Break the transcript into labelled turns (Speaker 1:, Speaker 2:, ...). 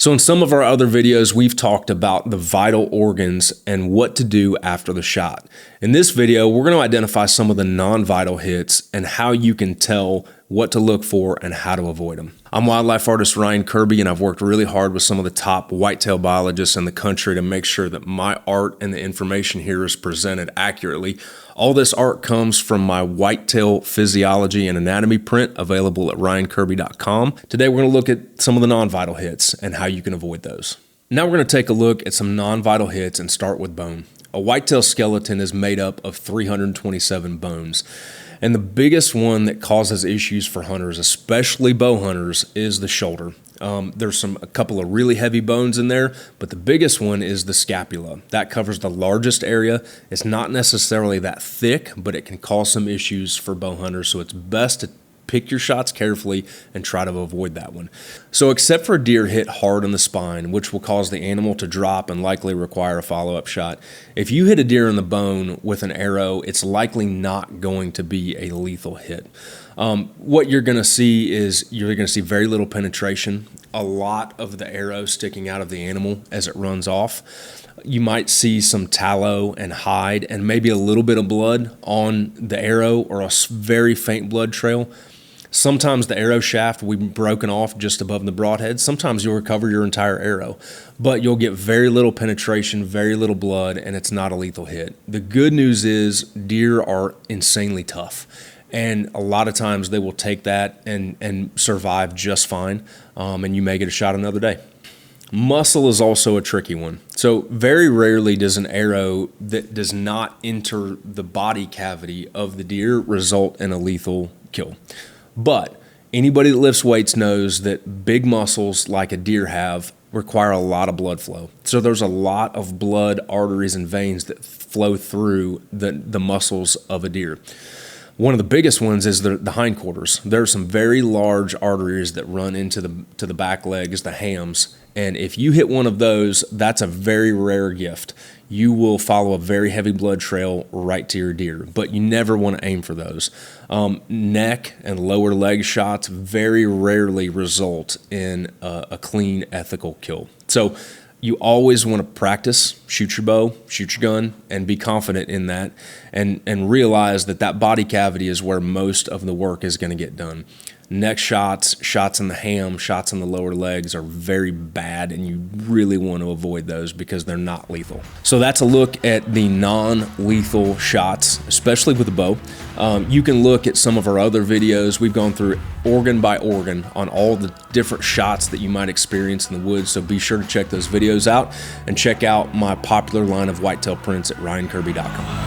Speaker 1: So in some of our other videos, we've talked about the vital organs and what to do after the shot. In this video, we're going to identify some of the non-vital hits and how you can tell what to look for and how to avoid them. I'm wildlife artist Ryan Kirby, and I've worked really hard with some of the top whitetail biologists in the country to make sure that my art and the information here is presented accurately. All this art comes from my whitetail physiology and anatomy print available at ryankirby.com. Today we're going to look at some of the non-vital hits and how you can avoid those. Now we're going to take a look at some non-vital hits and start with bone. A whitetail skeleton is made up of 327 bones. And the biggest one that causes issues for hunters, especially bow hunters, is the shoulder. There's a couple of really heavy bones in there, but the biggest one is the scapula. That covers the largest area. It's not necessarily that thick, but it can cause some issues for bow hunters, so it's best to pick your shots carefully and try to avoid that one. So except for a deer hit hard in the spine, which will cause the animal to drop and likely require a follow-up shot, if you hit a deer in the bone with an arrow, it's likely not going to be a lethal hit. What you're going to see is you're going to see very little penetration, a lot of the arrow sticking out of the animal as it runs off. You might see some tallow and hide and maybe a little bit of blood on the arrow or a very faint blood trail. Sometimes the arrow shaft will be broken off just above the broadhead. Sometimes you'll recover your entire arrow, but you'll get very little penetration, very little blood, and it's not a lethal hit. The good news is deer are insanely tough, and a lot of times they will take that and survive just fine, and you may get a shot another day. Muscle is also a tricky one. So very rarely does an arrow that does not enter the body cavity of the deer result in a lethal kill. But anybody that lifts weights knows that big muscles like a deer have require a lot of blood flow. So there's a lot of blood, arteries, and veins that flow through the muscles of a deer. One of the biggest ones is the hindquarters. There are some very large arteries that run into the back legs, the hams, and if you hit one of those, that's a very rare gift. You will follow a very heavy blood trail right to your deer, but you never want to aim for those. Neck and lower leg shots very rarely result in a clean, ethical kill. So you always want to practice, shoot your bow, shoot your gun, and be confident in that, and realize that body cavity is where most of the work is going to get done. Neck shots, shots in the ham, shots in the lower legs are very bad, and you really want to avoid those because they're not lethal. So that's a look at the non-lethal shots, especially with the bow. You can look at some of our other videos. We've gone through organ by organ on all the different shots that you might experience in the woods, so be sure to check those videos out and check out my popular line of whitetail prints at ryankirby.com.